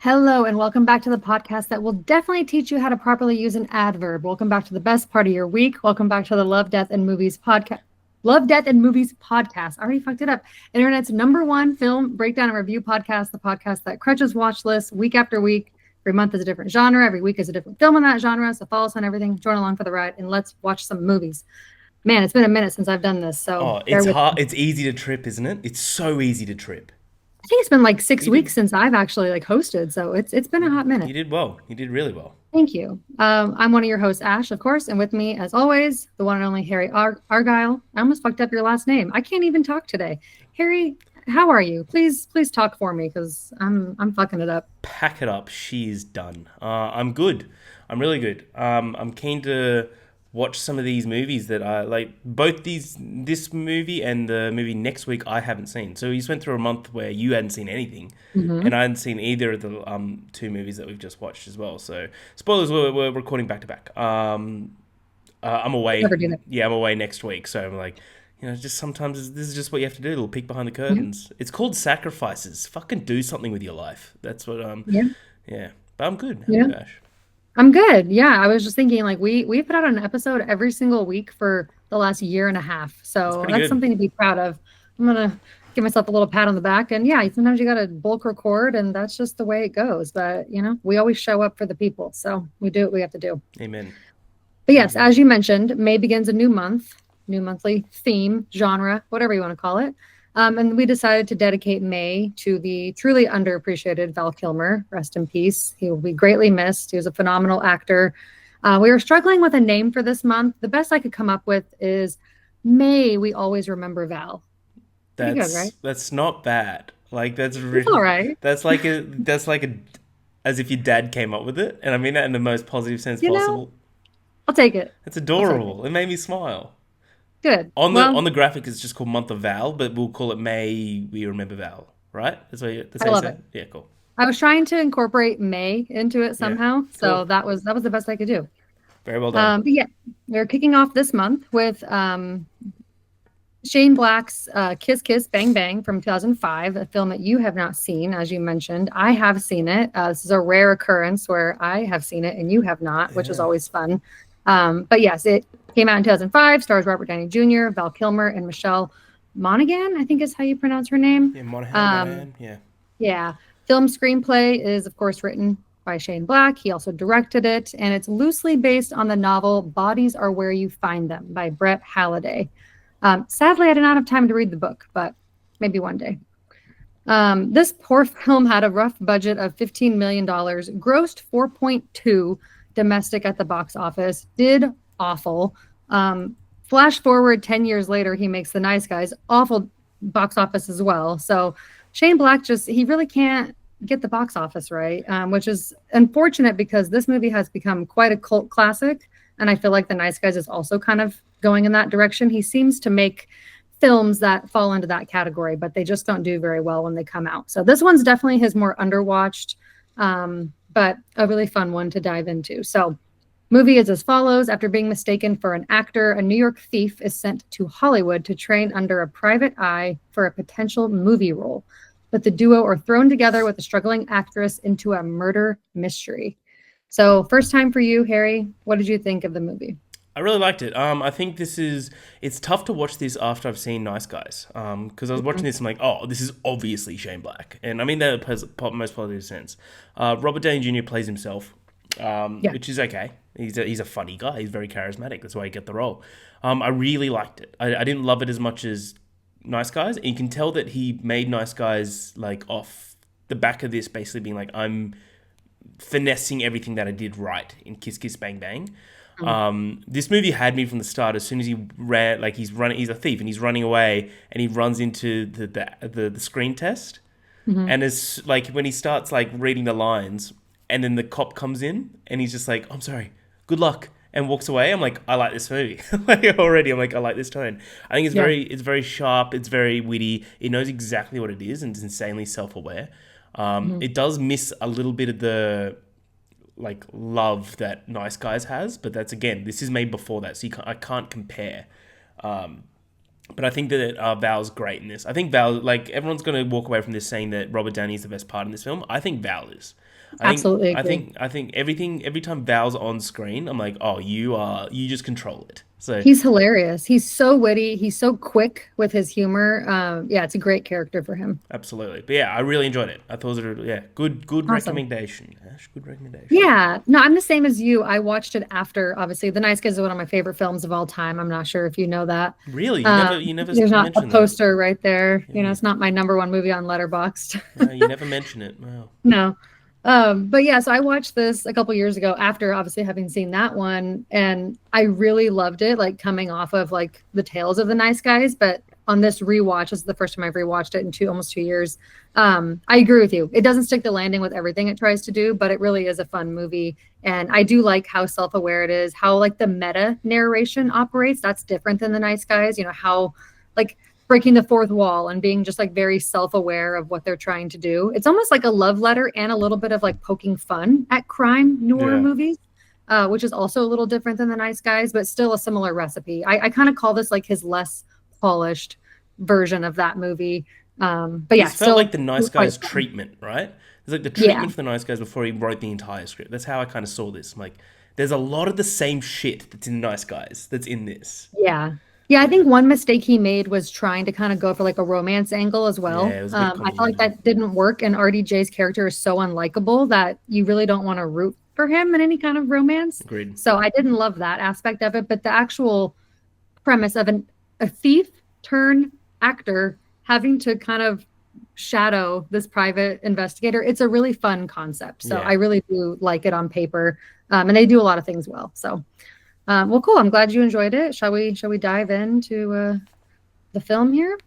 Hello, and welcome back to the podcast that will definitely teach you how to properly use an adverb. Welcome back to the best part of your week. Welcome back to the Love, Death, and Movies podcast. Love, Death, and Movies podcast. I already fucked it up. Internet's number one film breakdown and review podcast, the podcast that crunches watch lists week after week. Every month is a different genre. Every week is a different film in that genre. So follow us on everything. Join along for the ride, and let's watch some movies. Man, it's been a minute since I've done this, so Oh, bear it's with hard. me. It's easy to trip, isn't it? It's so easy to trip. I think it's been like six You did. weeks since I've actually hosted, so it's been a hot minute. You did well. You did really well. Thank you. I'm one of your hosts, Ash, of course, and with me, as always, the one and only Harry Argyle. I almost fucked up your last name. I can't even talk today. Harry, how are you? Please talk for me because I'm fucking it up. Pack it up. She is done. I'm good. I'm really good. I'm keen to watch some of these movies that I like. Both this movie and the movie next week, I haven't seen. So we just went through a month where you hadn't seen anything, Hmm. and I hadn't seen either of the two movies that we've just watched as well. So spoilers, we're recording back to back. I'm away. Never do that. Yeah, I'm away next week. So I'm like, just sometimes this is just what you have to do. A little peek behind the Yeah, curtains. It's called sacrifices. Fucking do something with your life. That's what. yeah, Yeah. But I'm good. How are yeah. you, Ash? I'm good. Yeah, I was just thinking like we put out an episode every single week for the last year and a half, That's so pretty that's good. something to be proud of. I'm gonna give myself a little pat on the back, and yeah, sometimes you got to bulk record, and that's just the way it goes. But we always show up for the people, so we do what we have to do. Amen. But yes, Amen. as you mentioned, May begins a new month, new monthly theme, genre, whatever you want to call it. And we decided to dedicate May to the truly underappreciated Val Kilmer. Rest in peace. He will be greatly missed. He was a phenomenal actor. We were struggling with a name for this month. The best I could come up with is May We Always Remember Val. Pretty good, right? That's not bad. Like It's all right. that's like a as if your dad came up with it, and I mean that in the most positive sense You know, possible. I'll take it. It's I'll take it. adorable. It made me smile. Good. On the Well, on the graphic, it's just called Month of Val, but we'll call it May We Remember Val, right? That's I how you love say it. it. Yeah, cool. I was trying to incorporate May into it Yeah, somehow, so cool. that was the best I could do. Very well done. But yeah, we're kicking off this month with Shane Black's Kiss Kiss Bang Bang from 2005, a film that you have not seen, as you mentioned. I have seen it. This is a rare occurrence where I have seen it and you have not, which is Yeah. always fun. But yes, it came out in 2005, stars Robert Downey Jr., Val Kilmer, and Michelle Monaghan, I think is how you pronounce her name. Yeah, Monahan, Um, Monahan. Yeah. yeah. Film screenplay is, of course, written by Shane Black. He also directed it, and it's loosely based on the novel Bodies Are Where You Find Them by Brett Halliday. Sadly, I did not have time to read the book, but maybe one day. This poor film had a rough budget of $15 million, grossed 4.2 domestic at the box office, did awful. Flash forward 10 years later, he makes The Nice Guys, awful box office as well. So Shane Black he really can't get the box office right, which is unfortunate because this movie has become quite a cult classic. And I feel like The Nice Guys is also kind of going in that direction. He seems to make films that fall into that category, but they just don't do very well when they come out. So this one's definitely his more underwatched, but a really fun one to dive into. So movie is as follows. After being mistaken for an actor, a New York thief is sent to Hollywood to train under a private eye for a potential movie role. But the duo are thrown together with a struggling actress into a murder mystery. So, first time for you, Harry. What did you think of the movie? I really liked it. I think it's tough to watch this after I've seen Nice Guys. Because I was watching this, I'm like, oh, this is obviously Shane Black, and I mean that in the most positive sense. Robert Downey Jr. plays himself, Yeah. which is okay. He's a funny guy. He's very charismatic. That's why he get the role. I really liked it. I didn't love it as much as Nice Guys. And you can tell that he made Nice Guys like off the back of this, basically being like, I'm finessing everything that I did right in Kiss Kiss Bang Bang. This movie had me from the start. As soon as he ran, like he's running, he's a thief and he's running away, and he runs into the screen test. Mm-hmm. And as like when he starts like reading the lines, and then the cop comes in and he's just like, "I'm sorry, good luck," and walks away. I'm like, I like this movie. Like already, I'm like, I like this tone. I think Yeah. it's very sharp. It's very witty. It knows exactly what it is and it's insanely self aware. Mm-hmm. It does miss a little bit of the like love that Nice Guys has, but that's again, this is made before that, so I can't compare. But I think that Val's great in this. I think Val, like everyone's going to walk away from this saying that Robert Downey is the best part in this film. I think Val is. I think Absolutely I agree. think I think everything every time Val's on screen, I'm like, oh, you just control it. So He's hilarious. He's so witty. He's so quick with his humor. Yeah, it's a great character for him. absolutely, but yeah, I really enjoyed it. I thought it was good Awesome. recommendation. Ash, good recommendation. Yeah, no, I'm the same as you. I watched it after, obviously, The Nice Guys is one of my favorite films of all time. I'm not sure if you know that. Really, Um, you never there's not a mentioned that. poster right there. Yeah, It's not my number one movie on Letterboxd. you never mention it. Wow. No. But yeah, so I watched this a couple years ago after obviously having seen that one, and I really loved it, like coming off of like the tales of the nice guys. But on this rewatch, this is the first time I've rewatched it in almost 2 years. I agree with you. It doesn't stick the landing with everything it tries to do, but it really is a fun movie. And I do like how self-aware it is, how like the meta narration operates. That's different than the nice guys, how like breaking the fourth wall and being just like very self-aware of what they're trying to do. It's almost like a love letter and a little bit of like poking fun at crime noir Yeah. movies, which is also a little different than the nice guys, but still a similar recipe. I kind of call this like his less polished version of that movie. But yeah, This felt still like the nice quite guy's fun. treatment, right? It's like the Yeah. treatment for the nice guys before he wrote the entire script. That's how I kind of saw this. I'm like, there's a lot of the same shit that's in Nice Guys that's in this. Yeah. Yeah, I think one mistake he made was trying to kind of go for like a romance angle as well. Yeah, it was a bit I felt like convoluted. that didn't work, and RDJ's character is so unlikable that you really don't want to root for him in any kind of romance. Agreed. So I didn't love that aspect of it, but the actual premise of a thief turn actor having to kind of shadow this private investigator, it's a really fun concept. So Yeah. I really do like it on paper, and they do a lot of things well. So. Well, cool. I'm glad you enjoyed it. Shall we dive into the film here?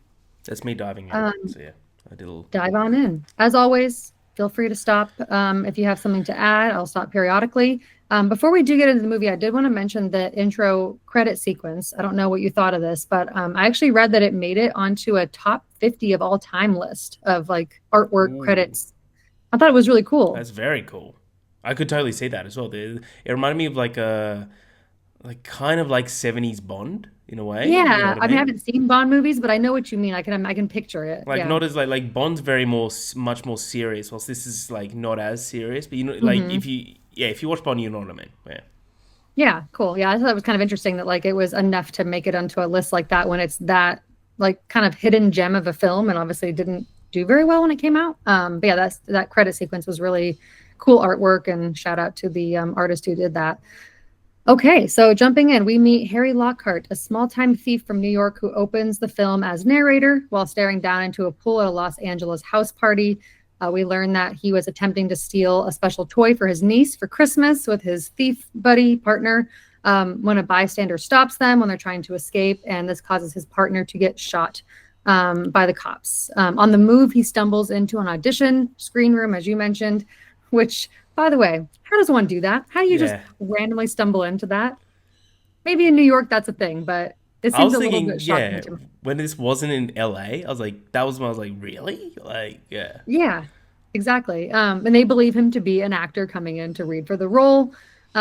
That's me diving in. Um, So yeah, I did a little. Dive on in. As always, feel free to stop if you have something to add. I'll stop periodically. Before we do get into the movie, I did want to mention the intro credit sequence. I don't know what you thought of this, but I actually read that it made it onto a top 50 of all time list of like artwork Ooh, credits. I thought it was really cool. that's very cool. I could totally see that as well. It reminded me of like a like kind of like 70s Bond in a way. You know Yeah, what I I mean, I mean? haven't seen Bond movies, but I know what you mean. I can picture it. Like Yeah. not as like Bond's very much more serious, whilst this is like not as serious. But you know, like hmm if you watch Bond, you know what I mean. Yeah, Yeah, cool. Yeah, I thought it was kind of interesting that like it was enough to make it onto a list like that when it's that like kind of hidden gem of a film, and obviously didn't do very well when it came out. But yeah, that credit sequence was really cool artwork, and shout out to the artist who did that. Okay, so jumping in, we meet Harry Lockhart, a small-time thief from New York who opens the film as narrator while staring down into a pool at a Los Angeles house party. We learn that he was attempting to steal a special toy for his niece for Christmas with his thief buddy partner when a bystander stops them when they're trying to escape, and this causes his partner to get shot by the cops. On the move, he stumbles into an audition screen room, as you mentioned, which, by the way, how does one do that? How do you just yeah. randomly stumble into that? Maybe in New York that's a thing, but it I seems was a little thinking, bit shocking yeah, to me. when this wasn't in LA, I was like, that was when I was like, really? Like, yeah, Yeah, exactly. And they believe him to be an actor coming in to read for the role.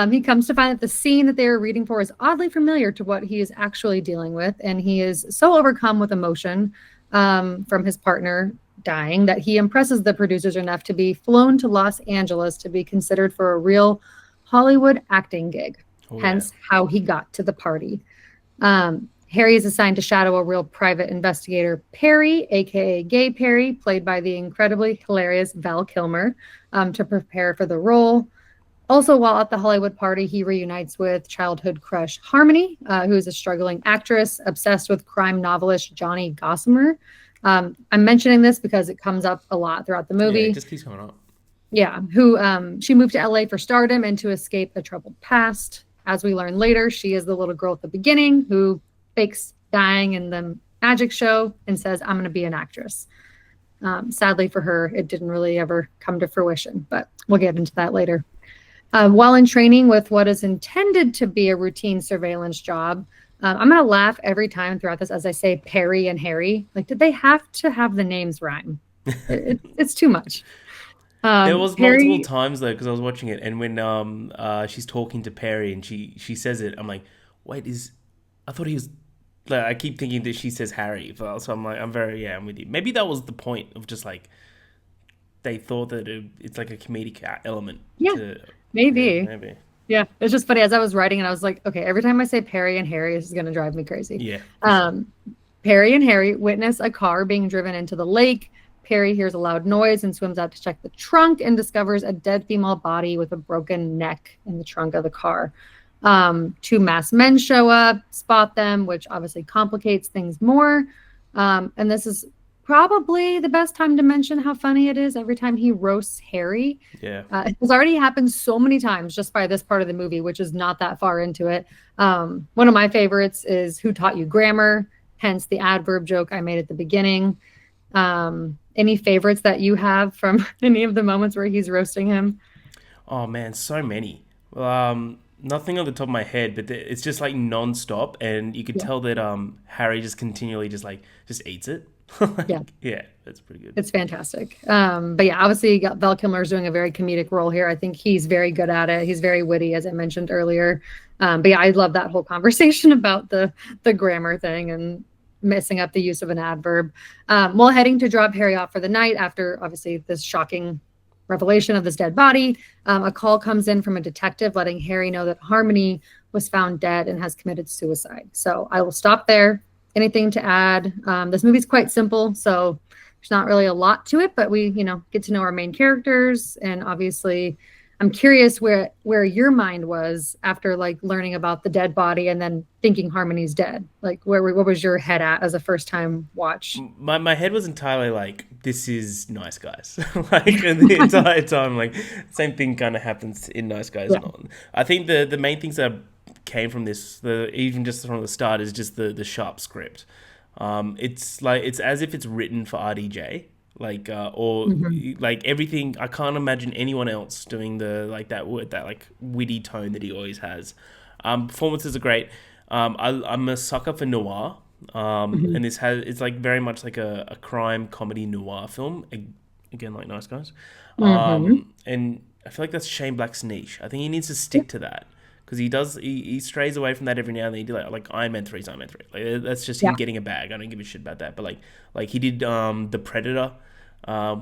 He comes to find that the scene that they are reading for is oddly familiar to what he is actually dealing with, and he is so overcome with emotion from his partner dying that he impresses the producers enough to be flown to Los Angeles to be considered for a real Hollywood acting gig. oh yeah, Hence, how he got to the party. Harry is assigned to shadow a real private investigator, Perry, aka Gay Perry, played by the incredibly hilarious Val Kilmer, to prepare for the role. Also, while at the Hollywood party, he reunites with childhood crush Harmony, who is a struggling actress obsessed with crime novelist Johnny Gossamer. I'm mentioning this because it comes up a lot throughout the yeah, it movie. just keeps coming up. Yeah, who she moved to LA for stardom and to escape a troubled past. As we learn later, she is the little girl at the beginning who fakes dying in the magic show and says, I'm going to be an actress. Sadly for her, it didn't really ever come to fruition, but we'll get into that later. While in training with what is intended to be a routine surveillance job, I'm going to laugh every time throughout this as I say Perry and Harry. Like, did they have to have the names rhyme? It's too much. There was multiple Perry, times though because I was watching it, and when she's talking to Perry and she says it, I'm like, wait, is I thought he was like, I keep thinking that she says Harry, but so I'm like, I'm with you. Maybe that was the point of just like they thought that it's like a comedic element Yeah, to, yeah, maybe. maybe, Yeah, it's just funny as I was writing and I was like, okay, every time I say Perry and Harry, this is going to drive me crazy. yeah, for sure. Um, Perry and Harry witness a car being driven into the lake. Perry hears a loud noise and swims out to check the trunk and discovers a dead female body with a broken neck in the trunk of the car. Two masked men show up, spot them, which obviously complicates things more. And this is probably the best time to mention how funny it is every time he roasts Harry. Yeah. It has already happened so many times just by this part of the movie, which is not that far into it. One of my favorites is Who Taught You Grammar, hence the adverb joke I made at the beginning. Any favorites that you have from any of the moments where he's roasting him? Oh man, so many. Nothing on the top of my head, but it's just like non-stop, and you could Yeah. tell that Harry just continually just eats it. Yeah. Like, yeah, that's pretty good. It's fantastic. But yeah, obviously Val Kilmer is doing a very comedic role here. I think he's very good at it. He's very witty, as I mentioned earlier. But yeah, I love that whole conversation about the grammar thing and messing up the use of an adverb. While heading to drop Harry off for the night after obviously this shocking revelation of this dead body, a call comes in from a detective letting Harry know that Harmony was found dead and has committed suicide. So I will stop there. Anything to add? This movie's quite simple, so there's not really a lot to it, but we, get to know our main characters, and obviously, I'm curious where your mind was after like learning about the dead body and then thinking Harmony's dead. Like, what was your head at as a first time watch? My head was entirely like, this is Nice Guys. Like the entire time, like same thing kind of happens in Nice Guys. Yeah. And all. I think the main things that came from this, even just from the start, is just the sharp script. It's like it's as if it's written for RDJ. Like or Mhm. like everything. I can't imagine anyone else doing that like witty tone that he always has. Performances are great. I'm a sucker for noir. Mhm. And it's like very much like a crime comedy noir film. Again, like Nice Guys. Mhm. And I feel like that's Shane Black's niche. I think he needs to Yeah. stick to that because he strays away from that every now and then. He did like Iron Man 3's Iron Man 3. Like that's just him Yeah. getting a bag. I don't give a shit about that. But like he did The Predator,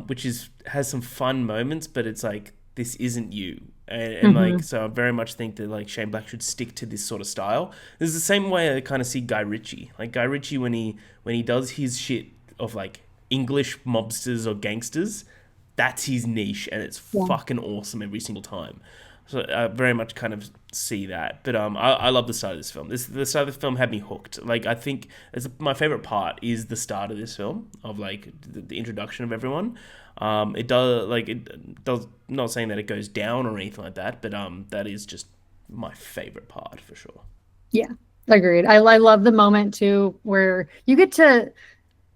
which has some fun moments, but it's like this isn't you. And like Mhm. so I very much think that like Shane Black should stick to this sort of style. This is the same way I kind of see Guy Ritchie. Like Guy Ritchie when he does his shit of like English mobsters or gangsters, that's his niche and it's Yeah. fucking awesome every single time. So I very much kind of see that. But I love the start of this film. The start of the film had me hooked. Like I think my favorite part is the start of this film of like the introduction of everyone. It does not saying that it goes down or anything like that, but that is just my favorite part for sure. Yeah. Agreed. I love the moment too where you get to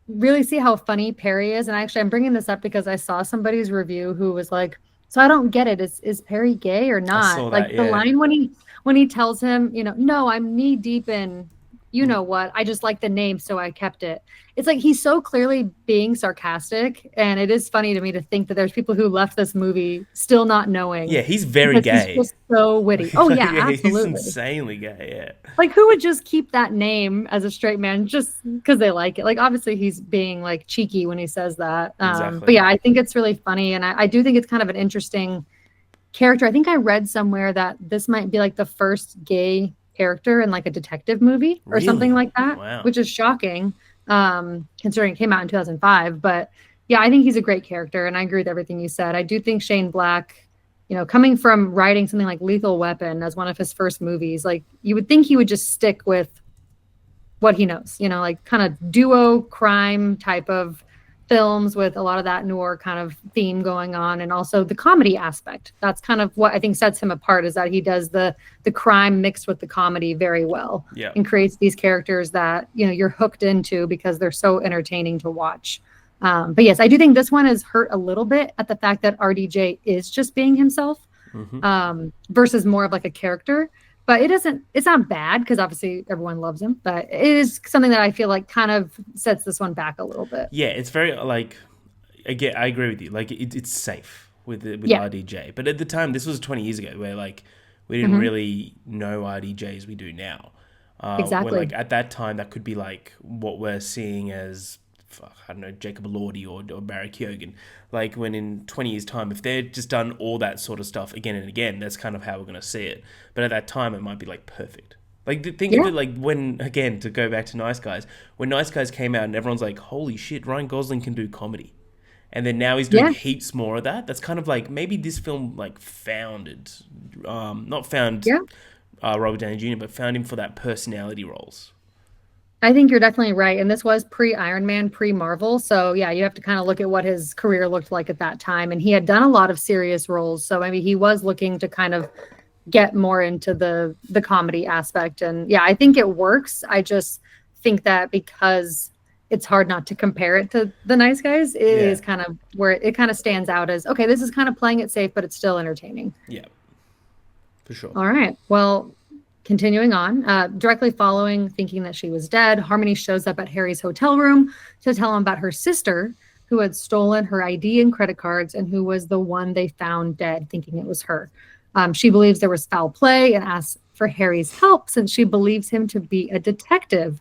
really see how funny Perry is. And actually, I'm bringing this up because I saw somebody's review who was like, "So I don't get it. Is Perry gay or I not?" saw Like that, the yeah. line when he tells him, "No, I'm knee deep in, you know what? I just like the name, so I kept it." It's like he's so clearly being sarcastic, and it is funny to me to think that there's people who left this movie still not knowing Yeah, he's very because he's gay. just so witty. Oh yeah, Yeah, he's absolutely. insanely gay. Like who would just keep that name as a straight man just because they like it? Like obviously he's being like cheeky when he says that. Yeah, But exactly. yeah, I think it's really funny, and I do think it's kind of an interesting character. I think I read somewhere that this might be like the first gay character in like a detective movie or something Really? like that, Wow. which is shocking, considering it came out in 2005. But yeah, I think he's a great character, and I agree with everything you said. I do think Shane Black, coming from writing something like Lethal Weapon as one of his first movies, like you would think he would just stick with what he knows, like kind of duo crime type of films with a lot of that noir kind of theme going on, and also the comedy aspect. That's kind of what I think sets him apart, is that he does the crime mixed with the comedy very well Yeah. and creates these characters that you're hooked into because they're so entertaining to watch. But yes, I do think this one is hurt a little bit at the fact that RDJ is just being himself, Hmm. versus more of like a character. But it's not bad because obviously everyone loves him, but it is something that I feel like kind of sets this one back a little bit. Yeah, it's very like again, I agree with you. Like it's safe with Yeah. RDJ, but at the time, this was 20 years ago, where like we didn't Hmm. really know RDJ as we do now. When like Exactly. at that time that could be like what we're seeing as, I don't know, Jacob Elordi or Barry Keoghan. Like when in 20 years time, if they're just done all that sort of stuff again and again, that's kind of how we're going to see it. But at that time, it might be like perfect. Like think of Yeah. it like when, again, to go back to Nice Guys, when Nice Guys came out and everyone's like, holy shit, Ryan Gosling can do comedy. And then now he's doing Yeah. heaps more of that. That's kind of like maybe this film like founded, not found Yeah. Robert Downey Jr., but found him for that personality roles. I think you're definitely right. And this was pre Iron Man, pre Marvel. So, yeah, you have to kind of look at what his career looked like at that time. And he had done a lot of serious roles. So, maybe he was looking to kind of get more into the comedy aspect. And yeah, I think it works. I just think that because it's hard not to compare it to the Nice Guys, it Yeah, is kind of where it kind of stands out as okay, this is kind of playing it safe, but it's still entertaining. yeah, for sure. All right. Well, continuing on, directly following thinking that she was dead, Harmony shows up at Harry's hotel room to tell him about her sister who had stolen her ID and credit cards and who was the one they found dead, thinking it was her. She believes there was foul play and asks for Harry's help since she believes him to be a detective.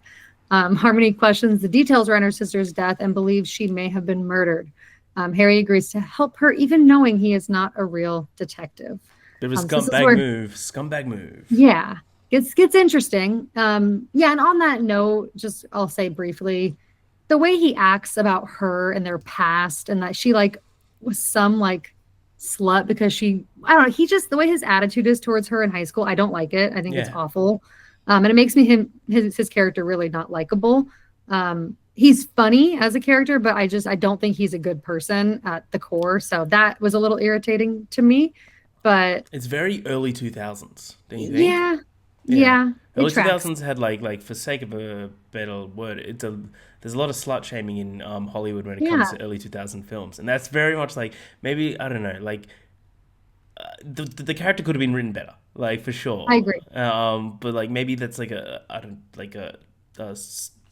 Harmony questions the details around her sister's death and believes she may have been murdered. Harry agrees to help her, even knowing he is not a real detective. Bit of a So this is scumbag where move. Scumbag move. yeah, gets interesting. Yeah, and on that note, just I'll say briefly, the way he acts about her and their past, and that she like was some like slut because she I don't know, he just the way his attitude is towards her in high school, I don't like it. I think it's Yeah, awful. And it makes me his character really not likable. He's funny as a character, but I don't think he's a good person at the core. So that was a little irritating to me. But it's very early 2000s, don't you think? yeah, Yeah, yeah, it early tracks. 2000s had like for sake of a better word, there's a lot of slut shaming in Hollywood when it comes Yeah, to early 2000 films, and that's very much like maybe I don't know like the character could have been written better, like for I sure. agree. But like maybe that's like a I don't like a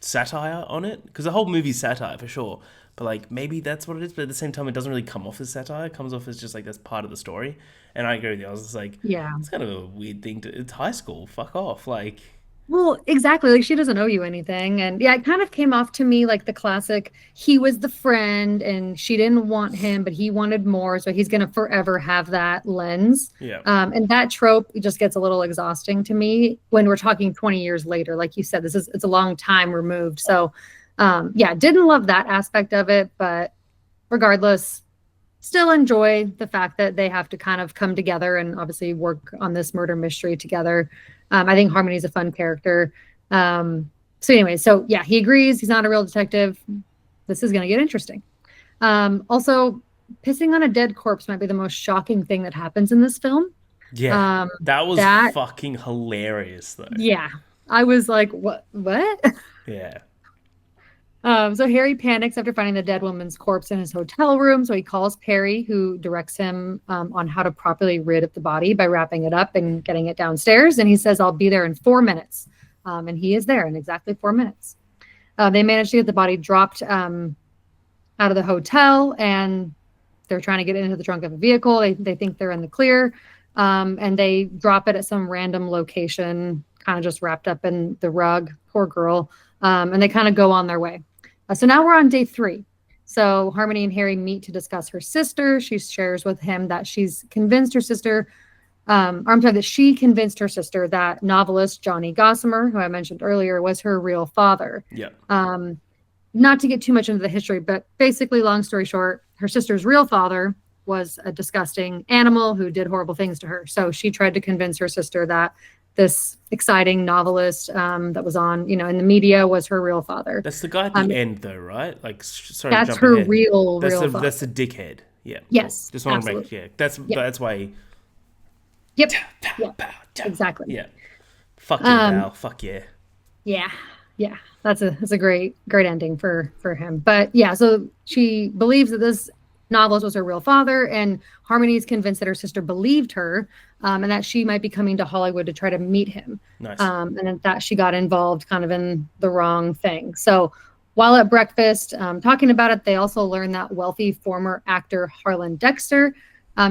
satire on it because the whole movie's satire for sure. But like maybe that's what it is. But at the same time, it doesn't really come off as satire. It comes off as just like that's part of the story. And I agree with you. I was just like, Yeah. it's kind of a weird thing to. It's high school. Fuck off. Like, Well, exactly. Like she doesn't owe you anything. And yeah, it kind of came off to me like the classic, he was the friend and she didn't want him, but he wanted more. So he's going to forever have that lens. yeah, And that trope just gets a little exhausting to me when we're talking 20 years later. Like you said, it's a long time removed. So yeah, didn't love that aspect of it, but regardless, still enjoy the fact that they have to kind of come together and obviously work on this murder mystery together. I think Harmony's a fun character. So anyway, so yeah, he agrees he's not a real detective. This is going to get interesting. Also, pissing on a dead corpse might be the most shocking thing that happens in this film. yeah. Um, That was that, fucking hilarious though. yeah, I was like, what? What? Yeah, So Harry panics after finding the dead woman's corpse in his hotel room. So he calls Perry, who directs him on how to properly rid of the body by wrapping it up and getting it downstairs. And he says, I'll be there in 4 minutes. And he is there in exactly 4 minutes. They managed to get the body dropped out of the hotel, and they're trying to get it into the trunk of a vehicle. They think they're in the clear, and they drop it at some random location, kind of just wrapped up in the rug. Poor girl. And they kind of go on their way. So now we're on day 3. So Harmony and Harry meet to discuss her sister. She shares with him that she's convinced her sister, or I'm sorry, that she convinced her sister that novelist Johnny Gossamer, who I mentioned earlier, was her real father. yeah. Not to get too much into the history, but basically, long story short, her sister's real father was a disgusting animal who did horrible things to her. So she tried to convince her sister that this exciting novelist that was on, in the media was her real father. That's the guy at the Um, end though, right? Like, sorry to that's jump her ahead. real That's father. the dickhead. Yeah, cool. Yes, Just want to make absolutely. yeah. Yep. That's why. Yep. Yep. Exactly. Yeah. Fuck yeah, Um, Val. Fuck yeah. yeah. Yeah. That's a great ending for him. But yeah, so she believes that this novelist was her real father, and Harmony is convinced that her sister believed her, and that she might be coming to Hollywood to try to meet him, Nice. and that she got involved kind of in the wrong thing. So while at breakfast, talking about it, they also learned that wealthy former actor Harlan Dexter,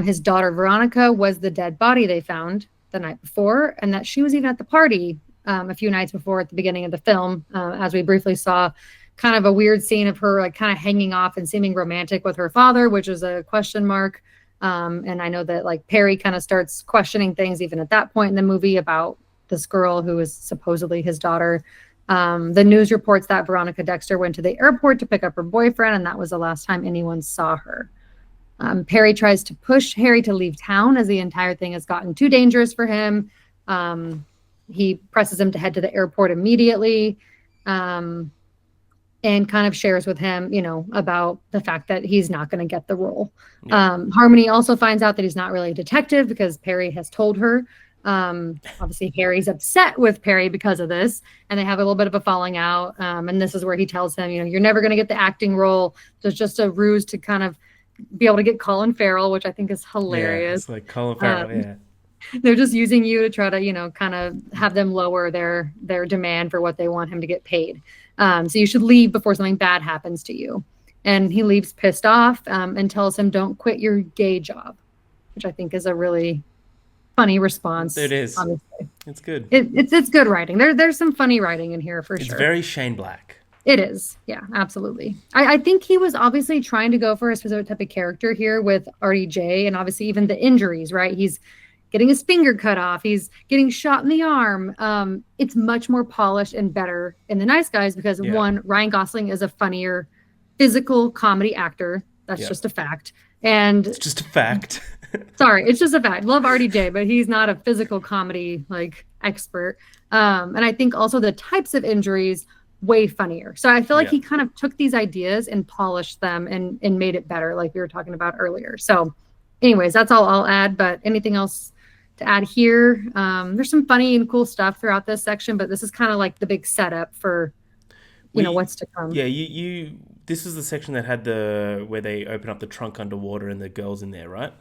his daughter Veronica, was the dead body they found the night before, and that she was even at the party a few nights before at the beginning of the film, as we briefly saw kind of a weird scene of her like kind of hanging off and seeming romantic with her father, which is a question mark. And I know that like Perry kind of starts questioning things even at that point in the movie about this girl who is supposedly his daughter. The news reports that Veronica Dexter went to the airport to pick up her boyfriend, and that was the last time anyone saw her. Perry tries to push Harry to leave town as the entire thing has gotten too dangerous for him. He presses him to head to the airport immediately. And kind of shares with him, about the fact that he's not going to get the role. Yeah. Harmony also finds out that he's not really a detective because Perry has told her. Obviously, Harry's upset with Perry because of this, and they have a little bit of a falling out. And this is where he tells him, you're never going to get the acting role. So it's just a ruse to kind of be able to get Colin Farrell, which I think is hilarious. Yeah, it's like Colin Farrell, yeah. They're just using you to try to, kind of have them lower their demand for what they want him to get paid. So you should leave before something bad happens to you. And he leaves pissed off and tells him, don't quit your gay job, which I think is a really funny response. It is. Honestly. It's good. It's good writing. There's some funny writing in here for sure. It's very Shane Black. It is. Yeah, absolutely. I think he was obviously trying to go for a specific type of character here with RDJ, and obviously even the injuries, right? He's getting his finger cut off. He's getting shot in the arm. It's much more polished and better in The Nice Guys because one, Ryan Gosling is a funnier physical comedy actor. That's just a fact. And it's just a fact. Sorry, it's just a fact. Love RDJ, but he's not a physical comedy expert. And I think also the types of injuries way funnier. So I feel like he kind of took these ideas and polished them and made it better, like we were talking about earlier. So anyways, that's all I'll add. But anything else to add here? There's some funny and cool stuff throughout this section, but this is kind of like the big setup for what's to come. Yeah, this is the section that had where they open up the trunk underwater and the girl's in there, right?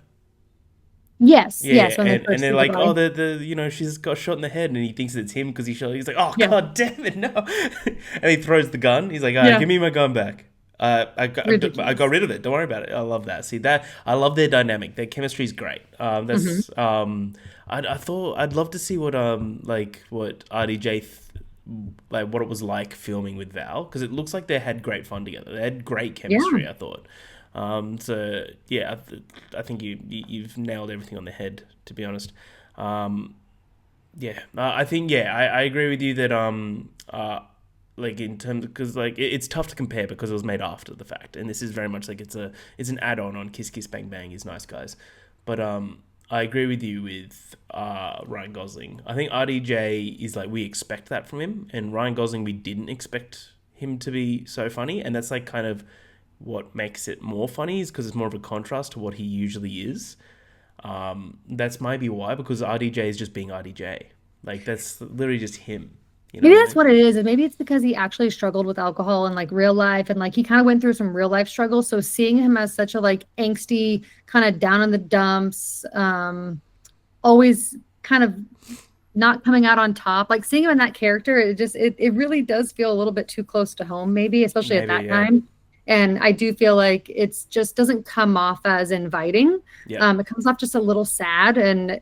Yes. Yeah, yes. And they're like, she's got shot in the head, and he thinks it's him because he's like, oh god damn it, no! And he throws the gun. He's like, give me my gun back. I got rid of it. Don't worry about it. I love that. See that? I love their dynamic. Their chemistry is great. I thought I'd love to see what RDJ what it was like filming with Val, because it looks like they had great fun together. They had great chemistry. I thought. So yeah, I think you've nailed everything on the head, to be honest. I think I agree with you that in terms, because it's tough to compare because it was made after the fact, and this is very much like it's an add-on on Kiss Kiss Bang Bang is Nice Guys. But I agree with you with Ryan Gosling. I think RDJ is we expect that from him, and Ryan Gosling we didn't expect him to be so funny, and that's kind of what makes it more funny, is because it's more of a contrast to what he usually is. That's maybe why, because RDJ is just being RDJ. That's literally just him. Maybe that's what it is. And maybe it's because he actually struggled with alcohol in real life, and he kind of went through some real life struggles. So seeing him as such a angsty, kind of down in the dumps, always kind of not coming out on top, seeing him in that character, it really does feel a little bit too close to home, maybe, especially at that time. And I do feel like it's just doesn't come off as inviting. It comes off just a little sad, and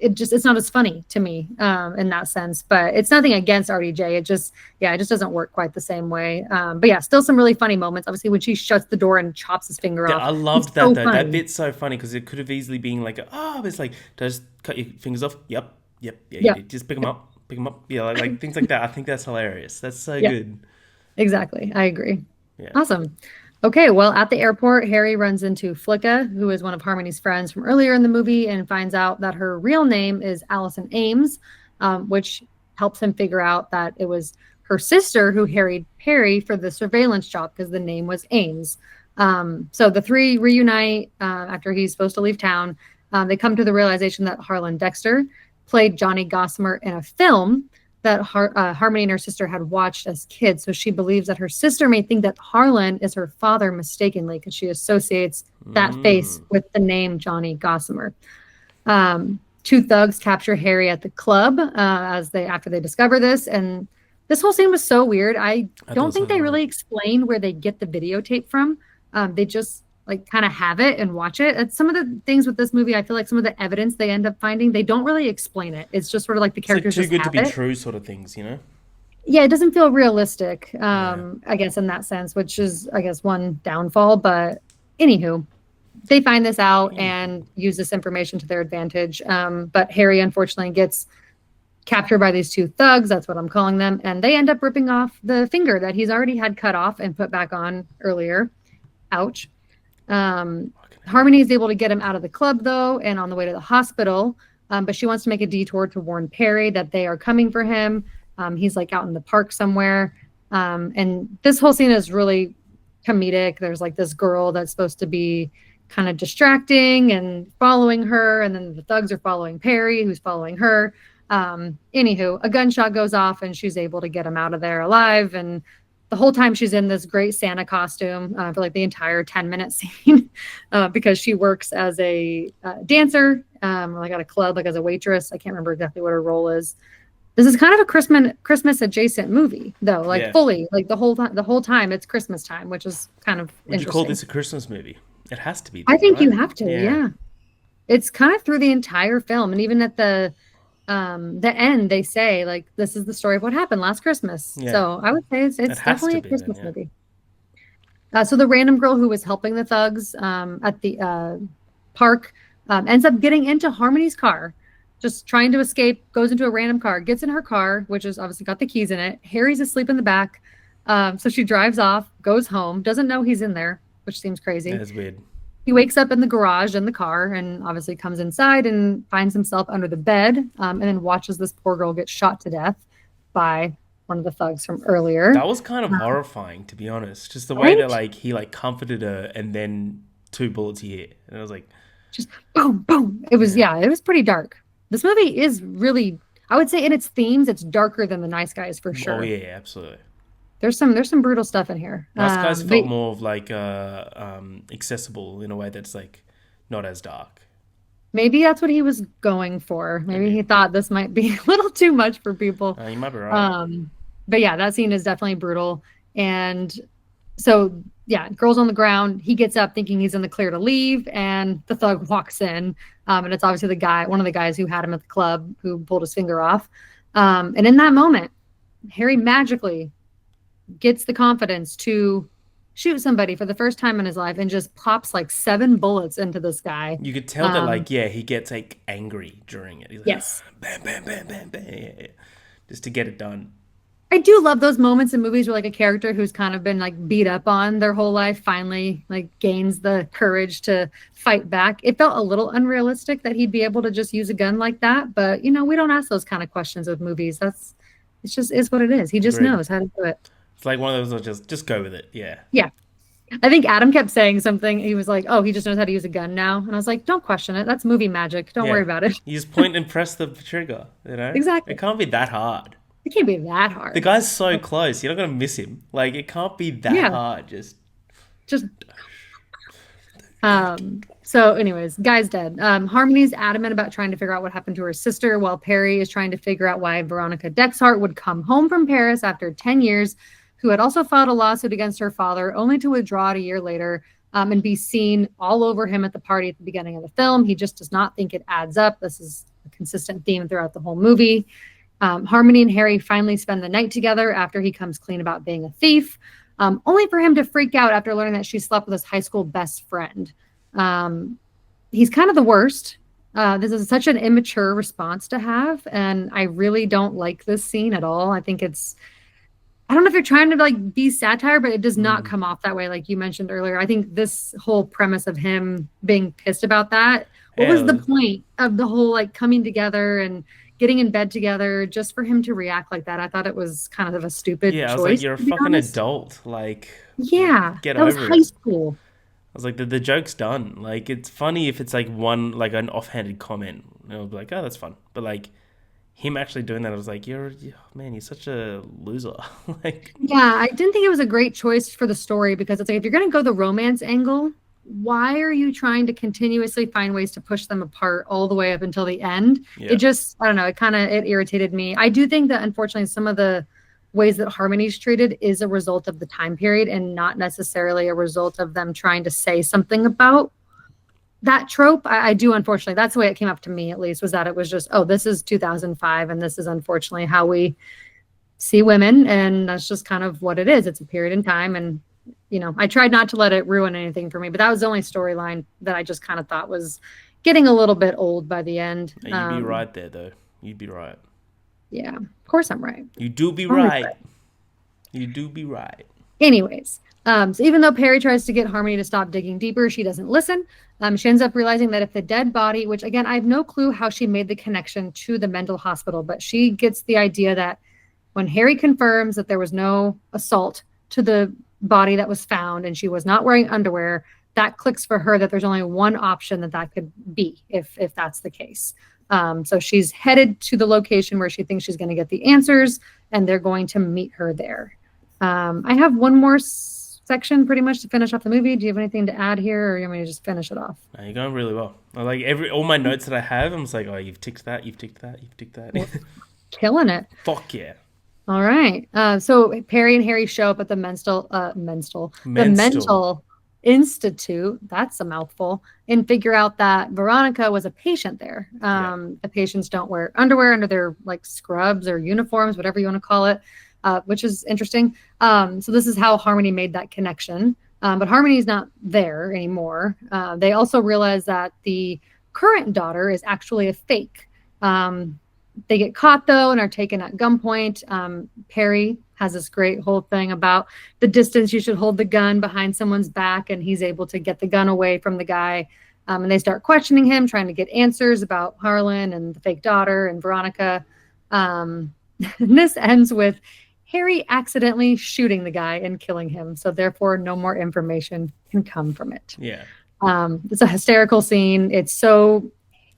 it's not as funny to me in that sense. But it's nothing against RDJ. It just doesn't work quite the same way. But yeah, still some really funny moments. Obviously, when she shuts the door and chops his finger off. I loved that, though. That bit's so funny because it could have easily been it's just cut your fingers off. Yep. Just pick them up. Yeah, things like that. I think that's hilarious. That's so good. Exactly. I agree. Yeah. Awesome. Okay, well, at the airport, Harry runs into Flicka, who is one of Harmony's friends from earlier in the movie, and finds out that her real name is Allison Ames, which helps him figure out that it was her sister who harried Perry for the surveillance job because the name was Ames. So the three reunite after he's supposed to leave town. They come to the realization that Harlan Dexter played Johnny Gossamer in a film that Harmony and her sister had watched as kids. So she believes that her sister may think that Harlan is her father mistakenly because she associates that face with the name Johnny Gossamer. Two thugs capture Harry at the club after they discover this. And this whole scene was so weird. I don't think they really explain where they get the videotape from. They just like kind of have it and watch it. It's some of the things with this movie. I feel like some of the evidence they end up finding, they don't really explain it. It's just sort of like the It's like characters too just good to have be it. true sort of things, you know? Yeah, it doesn't feel realistic, Yeah. I guess, in that sense, which is, I guess, one downfall. But anywho, they find this out Anywho. and use this information to their advantage. But Harry, unfortunately, gets captured by these two thugs. That's what I'm calling them. And they end up ripping off the finger that he's already had cut off and put back on earlier. Ouch. Um, Fucking hell. Harmony is able to get him out of the club, though, and on the way to the hospital. But she wants to make a detour to warn Perry that they are coming for him. He's like out in the park somewhere. And this whole scene is really comedic. There's like this girl that's supposed to be kind of distracting and following her. And then the thugs are following Perry, who's following her. Anywho, a gunshot goes off and she's able to get him out of there alive. And the whole time she's in this great Santa costume for like the entire 10-minute scene because she works as a dancer, like at a club, like as a waitress. I can't remember exactly what her role is. This is kind of a Christmas adjacent movie though, like Yeah. fully, like the whole time it's Christmas time, which is kind of Would you call interesting. this a Christmas movie? It has to be I then, think you right? have to, Yeah. yeah. It's kind of through the entire film, and even at the end, they say like this is the story of what happened last Christmas. Yeah. So I would say it's, It it's has definitely to a be then, Christmas yeah. movie. So the random girl who was helping the thugs at the park ends up getting into Harmony's car, just trying to escape, goes into a random car, gets in her car, which has obviously got the keys in it. Harry's asleep in the back. So she drives off, goes home, doesn't know he's in there, which seems Yeah, crazy. it's weird. He wakes up in the garage in the car and obviously comes inside and finds himself under the bed and then watches this poor girl get shot to death by one of the thugs from earlier. That was kind of horrifying, to be honest. Just the way that Right? like he like comforted her and then two bullets he hit. And I was like, Just boom, boom. It was, yeah. yeah, it was pretty dark. This movie is really, I would say in its themes, it's darker than The Nice Guys for Oh sure. yeah, absolutely. There's some brutal stuff in here. Nice Guys But felt more of like accessible in a way that's like not as dark. maybe that's what he was going for. Maybe Maybe. he thought this might be a little too much for people. You might be right. Um, but yeah, that scene is definitely brutal. And so yeah, girl's on the ground. He gets up thinking he's in the clear to leave, and the thug walks in. And it's obviously the guy, one of the guys who had him at the club who pulled his finger off. And in that moment, Harry magically gets the confidence to shoot somebody for the first time in his life and just pops like 7 bullets into this guy. You could tell that Um, like yeah, he gets like angry during it. He's like yes. bam, bam, bam, bam, bam, yeah, yeah. Just to get it done. I do love those moments in movies where like a character who's kind of been like beat up on their whole life finally like gains the courage to fight back. It felt a little unrealistic that he'd be able to just use a gun like that, but we don't ask those kind of questions with movies. It's just is what it is. He just Agreed. knows how to do it. It's like one of those just go with it. Yeah. Yeah. I think Adam kept saying something. He was like, "Oh, he just knows how to use a gun now." And I was like, "Don't question it. That's movie magic. Don't worry Yeah. about it." You just point and press the trigger, you know? It Exactly. can't be that hard. It can't be that The hard. guy's so close, you're not gonna miss him. Like it can't be that Yeah. hard. Just Just so anyways, guy's dead. Harmony's adamant about trying to figure out what happened to her sister, while Perry is trying to figure out why Veronica Dexhart would come home from Paris after 10 years, who had also filed a lawsuit against her father, only to withdraw it a year later and be seen all over him at the party at the beginning of the film. He just does not think it adds up. This is a consistent theme throughout the whole movie. Harmony and Harry finally spend the night together after he comes clean about being a thief, only for him to freak out after learning that she slept with his high school best friend. He's kind of the worst. This is such an immature response to have, and I really don't like this scene at all. I think I don't know if you're trying to like be satire, but it does not come off that way, like you mentioned earlier. I think this whole premise of him being pissed about that, what was the yeah, point of the whole like coming together and getting in bed together just for him to react like that? I thought it was kind of a stupid yeah. I was like, choice, you're a to be fucking honest. adult. Like, Yeah, get that was over high it. school. I was like, the joke's done. Like, it's funny if it's like one like an offhanded comment. I'll be like, oh, that's fun. But like him actually doing that, I was like, man, you're such a loser. Like, Yeah, I didn't think it was a great choice for the story because it's like if you're going to go the romance angle, why are you trying to continuously find ways to push them apart all the way up until the end? It yeah, just, I don't know, it irritated me. I do think that unfortunately some of the ways that Harmony's treated is a result of the time period and not necessarily a result of them trying to say something about that trope. I do, unfortunately, that's the way it came up to me, at least, was that it was just, oh, this is 2005 and this is unfortunately how we see women, and that's just kind of what it is. It's a period in time, and I tried not to let it ruin anything for me, but that was the only storyline that I just kind of thought was getting a little bit old by the end. You'd be right there, though. You'd be right. Yeah, of course I'm right. You do be right. You do be right. Anyways, so even though Perry tries to get Harmony to stop digging deeper, she doesn't listen. She ends up realizing that if the dead body, which again, I have no clue how she made the connection to the mental hospital, but she gets the idea that when Harry confirms that there was no assault to the body that was found and she was not wearing underwear, that clicks for her that there's only one option that could be if that's the case. So she's headed to the location where she thinks she's going to get the answers, and they're going to meet her there. I have one more section pretty much to finish off the movie. Do you have anything to add here, or you want me to just finish it off? No, you're going really well. I like all my notes that I have. I'm just like, oh, you've ticked that, you've ticked that, you've ticked that. Killing it. Fuck yeah. All right. So Perry and Harry show up at the mental institute. That's a mouthful. And figure out that Veronica was a patient there. The patients don't wear underwear under their like scrubs or uniforms, whatever you want to call it, which is interesting. So this is how Harmony made that connection. But Harmony's not there anymore. They also realize that the current daughter is actually a fake. They get caught, though, and are taken at gunpoint. Perry has this great whole thing about the distance you should hold the gun behind someone's back, and he's able to get the gun away from the guy. And they start questioning him, trying to get answers about Harlan and the fake daughter and Veronica. And this ends with Harry accidentally shooting the guy and killing him. So therefore, no more information can come from it. Yeah. It's a hysterical scene. It's so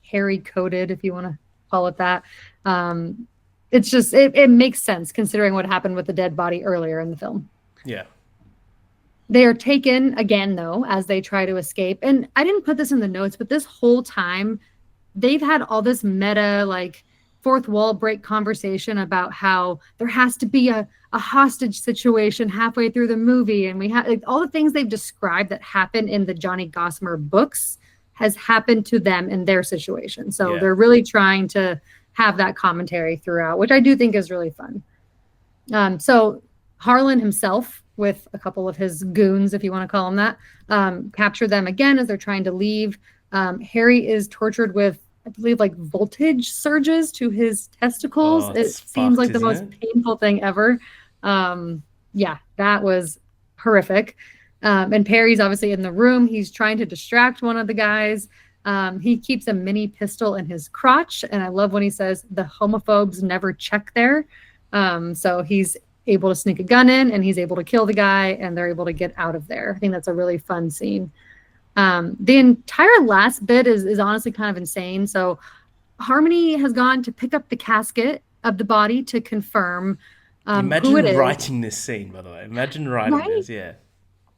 Harry-coded, if you want to call it that. It's just it makes sense considering what happened with the dead body earlier in the film. Yeah. They are taken again, though, as they try to escape. And I didn't put this in the notes, but this whole time they've had all this meta, like, fourth wall break conversation about how there has to be a hostage situation halfway through the movie. And we have like, all the things they've described that happen in the Johnny Gossamer books has happened to them in their situation. So they're really trying to have that commentary throughout, which I do think is really fun. So Harlan himself, with a couple of his goons, if you want to call them that, capture them again as they're trying to leave. Harry is tortured with, I believe, like voltage surges to his testicles. It seems like the most painful thing ever. Yeah, that was horrific. And Perry's obviously in the room. He's trying to distract one of the guys. He keeps a mini pistol in his crotch. And I love when he says the homophobes never check there. So he's able to sneak a gun in and he's able to kill the guy and they're able to get out of there. I think that's a really fun scene. The entire last bit is honestly kind of insane. So Harmony has gone to pick up the casket of the body to confirm Imagine who it is. writing this scene, by the way. Imagine writing this, yeah.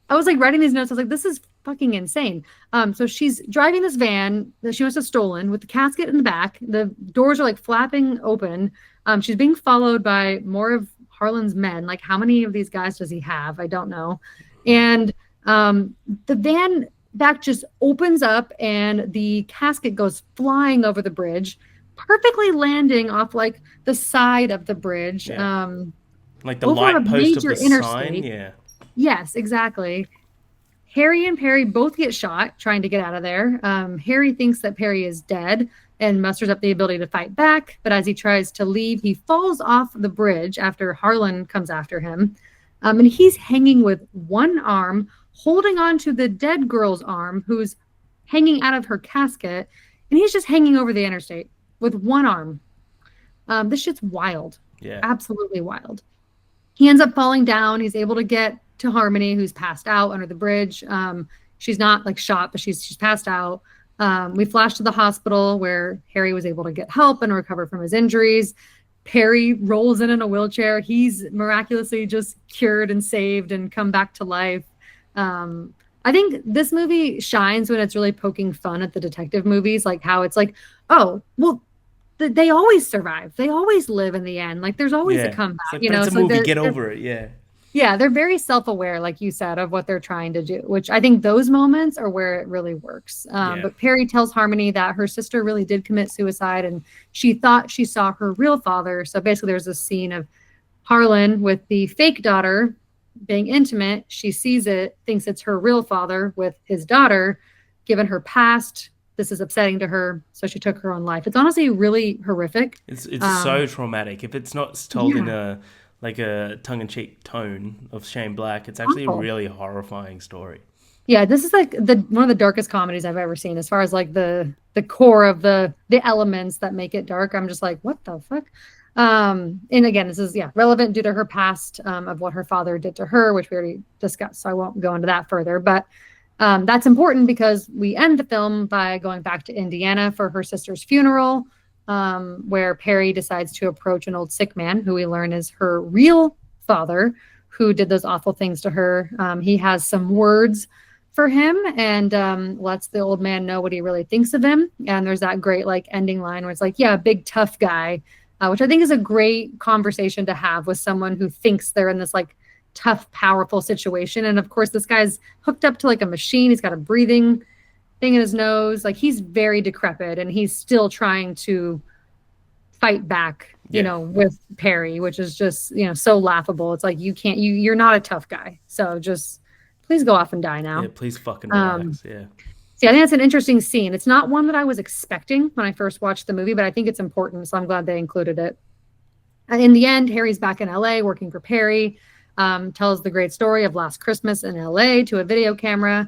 I was like writing these notes. I was like, this is fucking insane. So she's driving this van that she must have stolen with the casket in the back. The doors are like flapping open. She's being followed by more of Harlan's men. Like, how many of these guys does he have? I don't know. And the van back just opens up and the casket goes flying over the bridge, perfectly landing off like the side of the bridge. Yeah. Like the light post of the sign. Yeah. Yes, exactly. Harry and Perry both get shot trying to get out of there. Harry thinks that Perry is dead and musters up the ability to fight back. But as he tries to leave, he falls off the bridge after Harlan comes after him. And he's hanging with one arm, holding on to the dead girl's arm, who's hanging out of her casket. And he's just hanging over the interstate with one arm. This shit's wild. Yeah. Absolutely wild. He ends up falling down. He's able to get to Harmony, who's passed out under the bridge. She's not like shot, but she's passed out. We flash to the hospital where Harry was able to get help and recover from his injuries. Perry rolls in a wheelchair. He's miraculously just cured and saved and come back to life. I think this movie shines when it's really poking fun at the detective movies, like how it's like, oh, well, they always survive. They always live in the end. Like there's always a Yeah. It's comeback, like, but it's a So movie. Get over it. Yeah. yeah, they're very self-aware, like you said, of what they're trying to do, which I think those moments are where it really works. Yeah. But Perry tells Harmony that her sister really did commit suicide, and she thought she saw her real father. So basically, there's this scene of Harlan with the fake daughter being intimate. She sees it, thinks it's her real father with his daughter. Given her past, this is upsetting to her, so she took her own life. It's honestly really horrific. It's so traumatic. If it's not told in Yeah, a like a tongue in cheek tone of Shane Black, it's actually a awful. really horrifying story. Yeah, this is like the one of the darkest comedies I've ever seen, as far as like the core of the elements that make it dark. I'm just like, what the fuck? And again, this is relevant due to her past, of what her father did to her, which we already discussed. So I won't go into that further. But that's important because we end the film by going back to Indiana for her sister's funeral, where Perry decides to approach an old sick man who we learn is her real father, who did those awful things to her. He has some words for him, and lets the old man know what he really thinks of him. And there's that great like ending line where it's like, yeah, big tough guy, which I think is a great conversation to have with someone who thinks they're in this like tough, powerful situation. And of course, this guy's hooked up to like a machine. He's got a breathing thing in his nose. Like he's very decrepit, and he's still trying to fight back, Yeah. with Perry, which is just, so laughable. It's like, you can't, you're not a tough guy. So just please go off and die Yeah. now. Please fucking Um, relax. Yeah. See, I think that's an interesting scene. It's not one that I was expecting when I first watched the movie, but I think it's important. So I'm glad they included it. And in the end, Harry's back in LA working for Perry, tells the great story of last Christmas in LA to a video camera.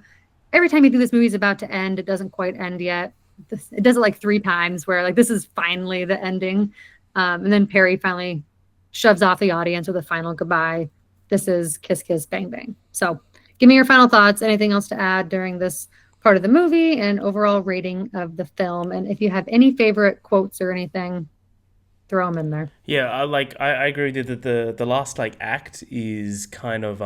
Every time you think this movie's about to end, it doesn't quite end yet. It does it like 3 times where like this is finally the ending. And then Perry finally shoves off the audience with a final goodbye. This is Kiss Kiss Bang Bang. So give me your final thoughts. Anything else to add during this part of the movie and overall rating of the film? And if you have any favorite quotes or anything, throw them in there. Yeah. I agree with you that the last like act is kind of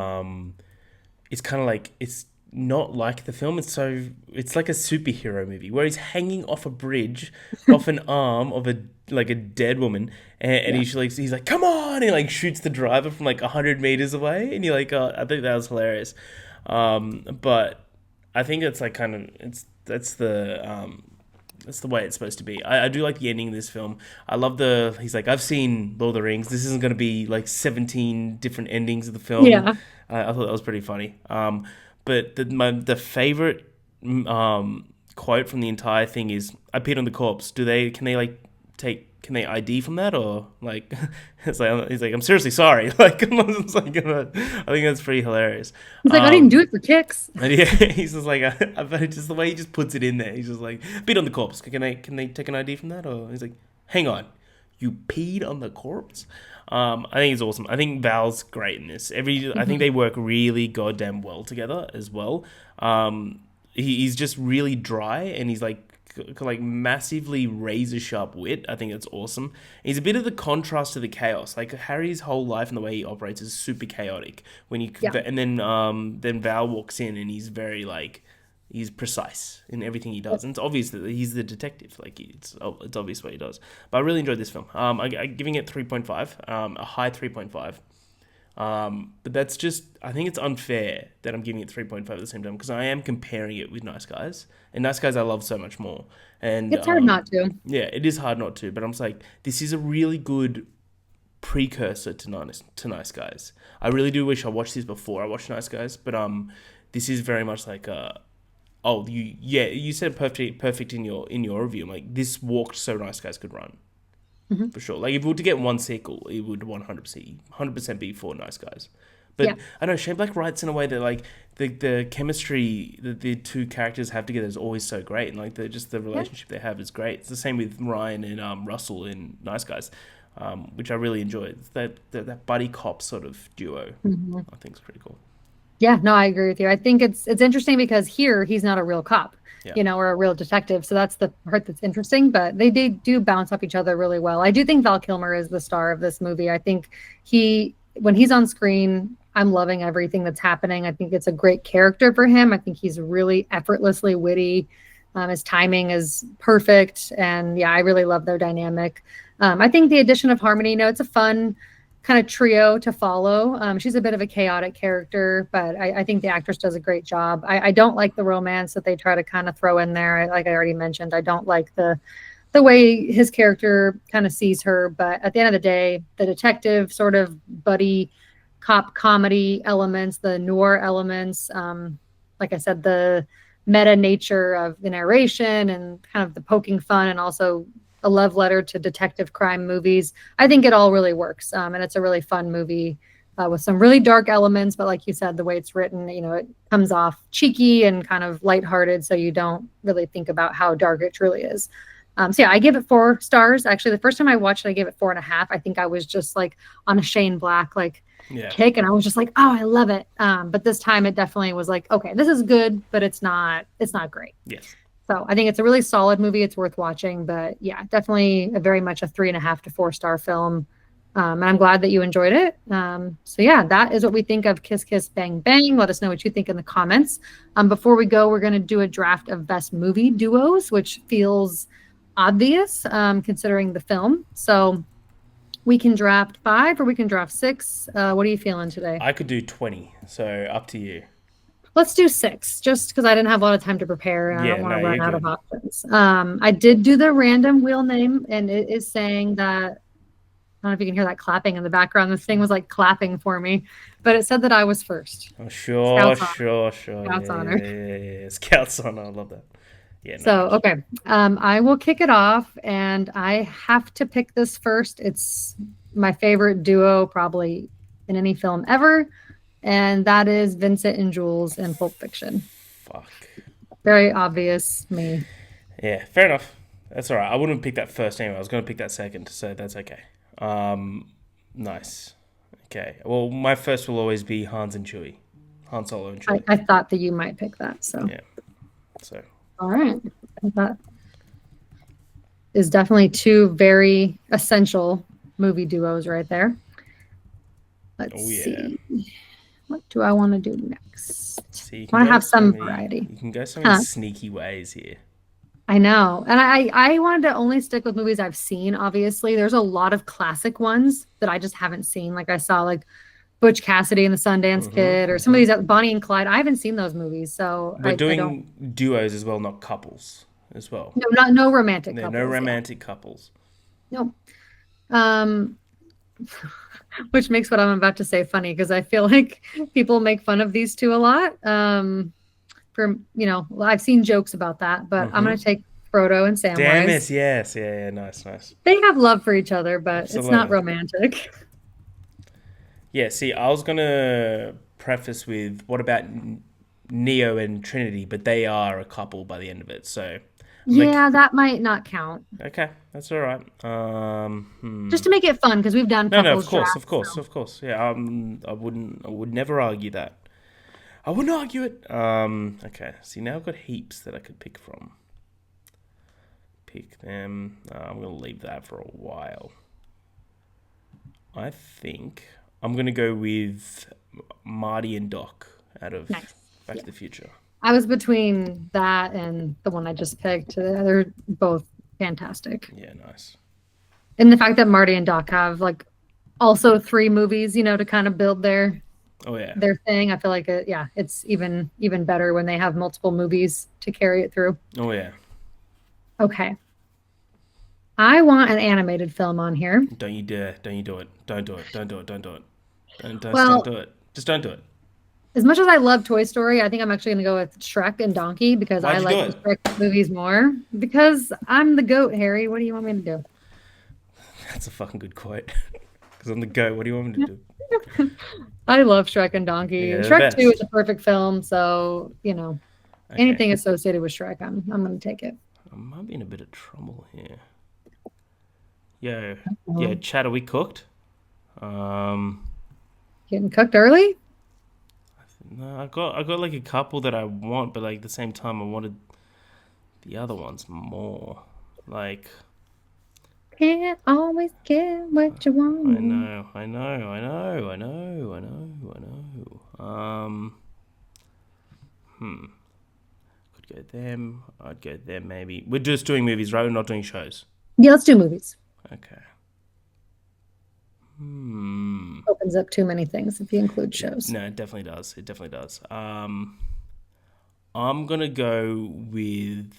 it's kind of like it's not like the film. It's like a superhero movie where he's hanging off a bridge, off an arm of a dead woman, and Yeah. he's like, come on, and he like shoots the driver from like 100 meters away, and you're like, oh, I think that was hilarious. But I think it's like kind of that's the way it's supposed to be. I do like the ending of this film. I love he's like, I've seen Lord of the Rings. This isn't going to be like 17 different endings of the film. Yeah. I thought that was pretty funny. But the favorite quote from the entire thing is, "I peed on the corpse." Can they like can they ID from that, or like it's like he's like, "I'm seriously sorry." Like, it's like I think that's pretty hilarious. He's like, I didn't do it for kicks. And yeah, he's just like, just the way he just puts it in there. He's just like, "Peed on the corpse. Can they take an ID from that?" Or he's like, "Hang on, you peed on the corpse." I think it's awesome. I think Val's great in this. I think they work really goddamn well together as well. He's just really dry, and he's like massively razor sharp wit. I think that's awesome. He's a bit of the contrast to the chaos. Like Harry's whole life and the way he operates is super chaotic. And then Val walks in and he's very like, he's precise in everything he does, and it's obvious that he's the detective. Like it's obvious what he does. But I really enjoyed this film. I'm giving it 3.5, a high 3.5. But that's just, I think it's unfair that I'm giving it 3.5 at the same time, because I am comparing it with Nice Guys, and Nice Guys I love so much more. And It's hard not to. yeah, it is hard not to, but I'm just like, this is a really good precursor to Nice Guys. I really do wish I watched this before I watched Nice Guys, but this is very much like you said perfect in your review. I'm like, this walked so Nice Guys could run. For sure. Like, if we were to get one sequel, it would 100% be for Nice Guys. But Yeah. I know Shane Black writes in a way that like the chemistry that the two characters have together is always so great, and like the relationship they have is great. It's the same with Ryan and Russell in Nice Guys, which I really enjoy. It's that buddy cop sort of duo. I think is pretty cool. Yeah, no, I agree with you. I think it's interesting because here he's not a real cop, Yeah. or a real detective. So that's the part that's interesting. But they do bounce off each other really well. I do think Val Kilmer is the star of this movie. I think when he's on screen, I'm loving everything that's happening. I think it's a great character for him. I think he's really effortlessly witty. His timing is perfect, and yeah, I really love their dynamic. I think the addition of Harmony, it's a fun kind of trio to follow. She's a bit of a chaotic character, but I think the actress does a great job. I don't like the romance that they try to kind of throw in there. Like I already mentioned, I don't like the way his character kind of sees her. But at the end of the day, the detective sort of buddy cop comedy elements, the noir elements, like I said, the meta nature of the narration and kind of the poking fun, and also a love letter to detective crime movies. I think it all really works. And it's a really fun movie with some really dark elements. But like you said, the way it's written, it comes off cheeky and kind of lighthearted. So you don't really think about how dark it truly is. So yeah, I give it 4 stars. Actually, the first time I watched it, I gave it 4.5. I think I was just like on a Shane Black kick, and I was just like, oh, I love it. But this time it definitely was like, okay, this is good, but it's not great. Yes. So I think it's a really solid movie. It's worth watching, but yeah, definitely very much a 3.5 to 4 star film. And I'm glad that you enjoyed it. So yeah, that is what we think of Kiss Kiss Bang Bang. Let us know what you think in the comments. Before we go, we're going to do a draft of best movie duos, which feels obvious considering the film. So we can draft 5 or we can draft 6. What are you feeling today? I could do 20, so up to you. Let's do 6, just because I didn't have a lot of time to prepare and I don't want to run out of good. options. I did do the random wheel name, and it is saying that, I don't know if you can hear that clapping in the background. This thing was like clapping for me, but it said that I was first. Oh, sure. Scout's honor. Yeah. Scout's honor. I love that. Yeah. So, okay. I will kick it off, and I have to pick this first. It's my favorite duo probably in any film ever, and that is Vincent and Jules in Pulp Fiction. Fuck. Very obvious, me. Yeah, fair enough. That's all right. I wouldn't pick that first anyway. I was going to pick that second, so that's okay. Nice. Okay. Well, my first will always be Han Solo and Chewie. I thought that you might pick that, so. Yeah. So. All right. That is definitely 2 very essential movie duos right there. Let's see. What do I want to do next? I want to have some variety. You can go so many sneaky ways here. I know. And I wanted to only stick with movies I've seen, obviously. There's a lot of classic ones that I just haven't seen. Like I saw Butch Cassidy and the Sundance Kid, or some of these, Bonnie and Clyde. I haven't seen those movies, so we're doing duos as well, not couples as well. No romantic couples. No romantic couples. No. Which makes what I'm about to say funny, because I feel like people make fun of these 2 a lot. I've seen jokes about that, but I'm going to take Frodo and Samwise. Damn it, yes. Yeah, nice. They have love for each other, but It's not romantic. Yeah, see, I was going to preface with, what about Neo and Trinity? But they are a couple by the end of it, so... that might not count. Okay, that's all right. Just to make it fun, because we've done couples of course. Yeah, I would never argue that. I wouldn't argue it. Okay, see, now I've got heaps that I could pick from. Pick them. I'm going to leave that for a while. I think I'm going to go with Marty and Doc out of Back to the Future. I was between that and the one I just picked. They're both fantastic. Yeah, nice. And the fact that Marty and Doc have also 3 movies, to kind of build their thing. I feel like it's even better when they have multiple movies to carry it through. Oh yeah. Okay. I want an animated film on here. Don't you dare! Don't you do it! Don't do it! Don't do it! Don't do it! Don't do it! Just don't do it. As much as I love Toy Story, I think I'm actually going to go with Shrek and Donkey, because I like the Shrek movies more. Because I'm the goat, Harry. What do you want me to do? That's a fucking good quote. Because I'm the goat. What do you want me to do? I love Shrek and Donkey. Yeah, Shrek 2 is a perfect film, so anything associated with Shrek, I'm going to take it. I might be in a bit of trouble here. Yeah, Chad, are we cooked? Getting cooked early? No, I got a couple that I want, but at the same time I wanted the other ones more. Can't always get what you want. I know. I'd go them. I'd go them maybe. We're just doing movies, right? We're not doing shows. Yeah, let's do movies. Okay. Opens up too many things if you include shows. No, it definitely does. It definitely does. I'm gonna go with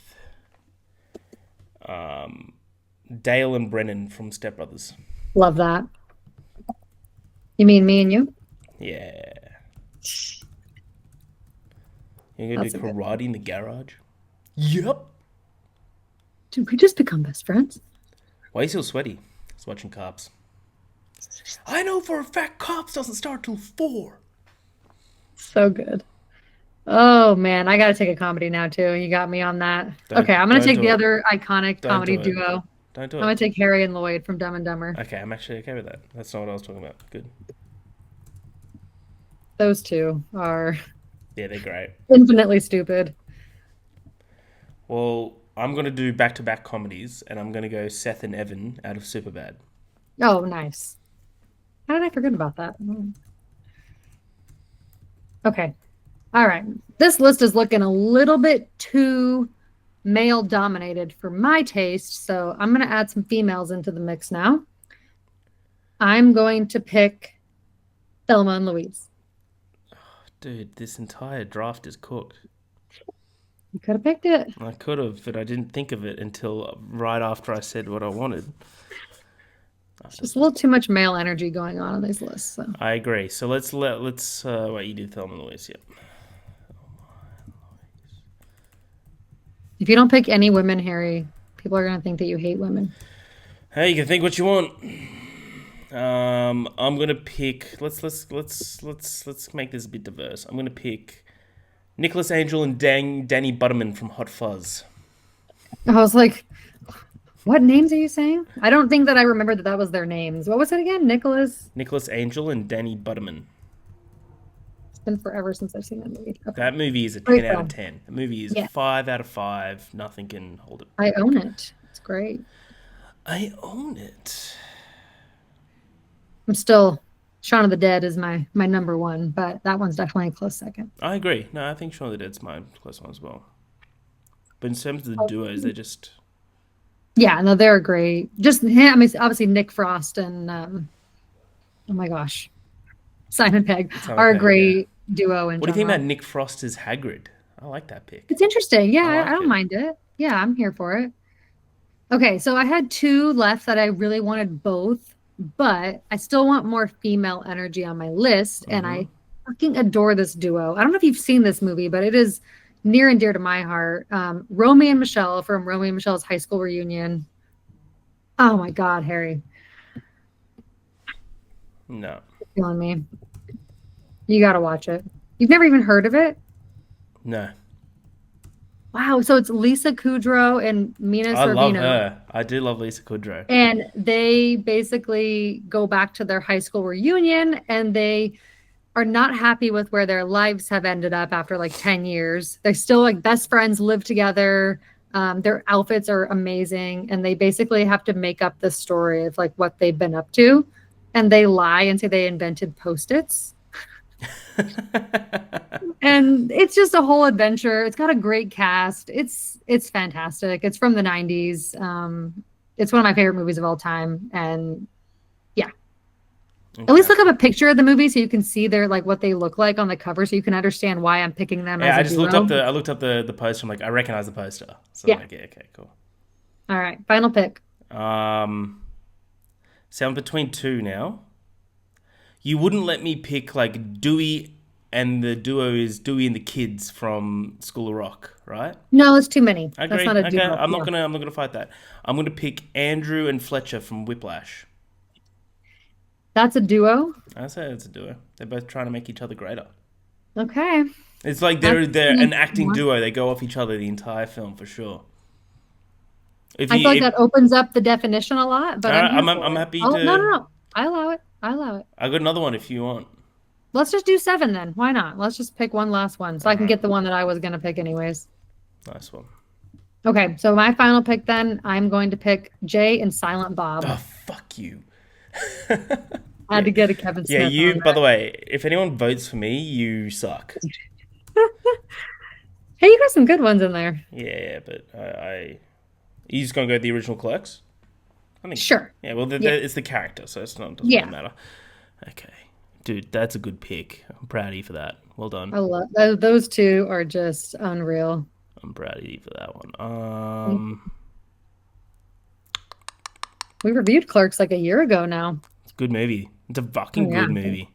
Dale and Brennan from Step Brothers. Love that. You mean me and you? Yeah. You're gonna That's do a good karate in the garage? Yep. Did we just become best friends? Why are you so sweaty? Just watching Cops. I know for a fact Cops doesn't start till 4. So good. Oh man, I gotta take a comedy now too. You got me on that. Okay, I'm gonna Don't take do the it. other iconic Don't comedy do it. duo. Don't do I'm gonna it. take Harry and Lloyd from Dumb and Dumber. Okay, I'm actually okay with that. That's not what I was talking about. Good. Those two are Yeah, they're great. infinitely stupid. Well, I'm gonna do back-to-back comedies, and I'm gonna go Seth and Evan out of Superbad. Oh, nice. How did I forget about that? Okay. All right. This list is looking a little bit too male dominated for my taste, so I'm going to add some females into the mix now. I'm going to pick Thelma and Louise. Dude, this entire draft is cooked. You could have picked it. I could have, but I didn't think of it until right after I said what I wanted. It's just a little too much male energy going on these lists. So. I agree. So let's wait. You do Thelma and Louise, yep. If you don't pick any women, Harry, people are going to think that you hate women. Hey, you can think what you want. I'm gonna pick. Let's make this a bit diverse. I'm gonna pick Nicholas Angel and Danny Butterman from Hot Fuzz. I was like, what names are you saying? I don't think that I remember that was their names. What was it again? Nicholas Angel and Danny Butterman. It's been forever since I've seen that movie. Okay. That movie is a Great 10 out of film. 10. The movie is Yeah. 5 out of 5. Nothing can hold it. I own it. It's great. I own it. I'm still Shaun of the Dead is my number one, but that one's definitely a close second. I agree. No, I think Shaun of the Dead's my close one as well. But in terms of the duos, they're just... Yeah, no, they're great. Just him, I mean, obviously Nick Frost and oh my gosh, Simon Pegg are a great duo. In What do you think about Nick Frost as Hagrid? I like that pick. It's interesting. Yeah, I like I don't it. mind it. Yeah, I'm here for it. Okay, so I had two left that I really wanted both, but I still want more female energy on my list, and I fucking adore this duo. I don't know if you've seen this movie, but it is near and dear to my heart. Romy and Michelle from Romy and Michelle's high school reunion. Oh my God, Harry. No. You're killing me. You got to watch it. You've never even heard of it? No. Wow. So it's Lisa Kudrow and Mina I Sorvino. love her. I do love Lisa Kudrow. And they basically go back to their high school reunion, and they are not happy with where their lives have ended up after like 10 years. They're still like best friends, live together. Their outfits are amazing. And they basically have to make up the story of like what they've been up to. And they lie and say they invented Post-its. And it's just a whole adventure. It's got a great cast. It's fantastic. It's from the 90s. It's one of my favorite movies of all time. And yeah. Okay. At least look up a picture of the movie so you can see their like what they look like on the cover, so you can understand why I'm picking them. Yeah, as I a just duo. looked up the poster. I'm like, I recognize the poster. So Yeah. I'm like, yeah, okay, cool. All right, final pick. So I'm between two now. You wouldn't let me pick like Dewey, and the duo is Dewey and the kids from School of Rock, right? No, it's too many. I agree. That's not a Okay, duo. I'm not Yeah. gonna fight that. I'm gonna pick Andrew and Fletcher from Whiplash. That's a duo. I say it's a duo. They're both trying to make each other greater. Okay. It's like they're an acting duo. They go off each other the entire film for sure. I feel like that opens up the definition a lot, but I'm happy to. No. I allow it. I got another one if you want. Let's just do 7 then. Why not? Let's just pick one last one so I can get the one that I was going to pick anyways. Nice one. Okay, so my final pick then, I'm going to pick Jay and Silent Bob. Oh, fuck you. I had to get a Kevin Smith. Yeah, you, on by that. the way, if anyone votes for me, you suck. Hey, you guys some good ones in there. Yeah, but you just gonna go with the original Clerks? I think. Sure. Yeah, well, Yeah. it's the character, so doesn't really Yeah. matter. Okay, dude, that's a good pick. I'm proud of you for that. Well done. I love those two are just unreal. I'm proud of you for that one. We reviewed Clerks like a year ago now. It's a good movie. It's a Oh fucking yeah. good movie.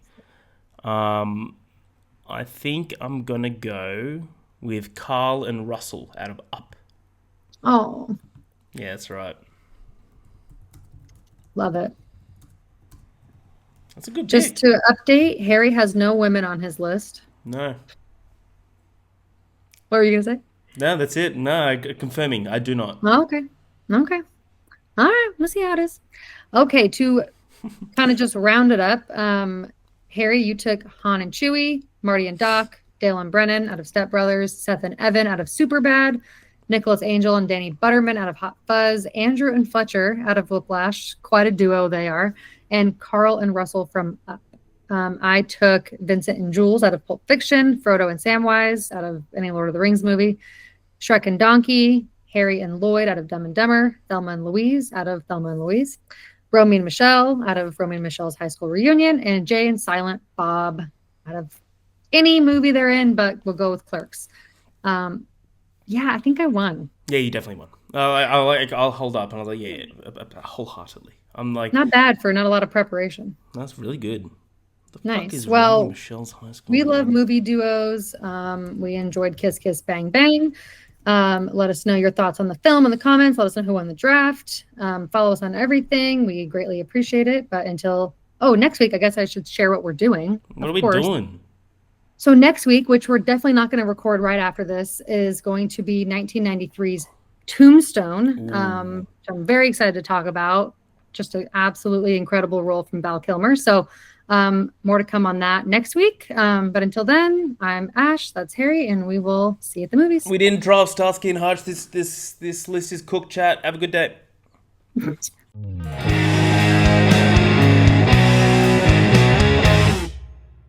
I think I'm gonna go with Carl and Russell out of Up. Oh, Yeah, that's right. love it. That's a good Just pick. to update, Harry has no women on his list. No, What were you gonna say? no, that's it. No, confirming, I do not. Oh, okay. Okay. All right. Let's see how it is. Okay. To kind of just round it up, Harry, you took Han and Chewie, Marty and Doc, Dale and Brennan out of Step Brothers, Seth and Evan out of Superbad, Nicholas Angel and Danny Butterman out of Hot Fuzz, Andrew and Fletcher out of Whiplash. Quite a duo they are. And Carl and Russell from Up. I took Vincent and Jules out of Pulp Fiction, Frodo and Samwise out of any Lord of the Rings movie, Shrek and Donkey, Harry and Lloyd out of Dumb and Dumber, Thelma and Louise out of Thelma and Louise, Romy and Michelle out of Romy and Michelle's High School Reunion, and Jay and Silent Bob out of any movie they're in, but we'll go with Clerks. Yeah, I think I won. Yeah, you definitely won. I'll hold up, and I was like, yeah, wholeheartedly. I'm like, Not bad for not a lot of preparation. that's really good. The fuck Nice. is Well, Romy Michelle's High School? we love Reunion? movie duos. We enjoyed Kiss Kiss Bang Bang. Let us know your thoughts on the film in the comments. Let us know who won the draft. Follow us on everything. We greatly appreciate it. But until next week, I guess I should share what we're doing. What of are we course. doing? So next week, which we're definitely not going to record right after this, is going to be 1993's Tombstone. Which I'm very excited to talk about. Just an absolutely incredible role from Val Kilmer. So more to come on that next week. But until then, I'm Ash. That's Harry, and we will see you at the movies. We didn't draft Starsky and Hutch. This list is cooked, chat. Have a good day.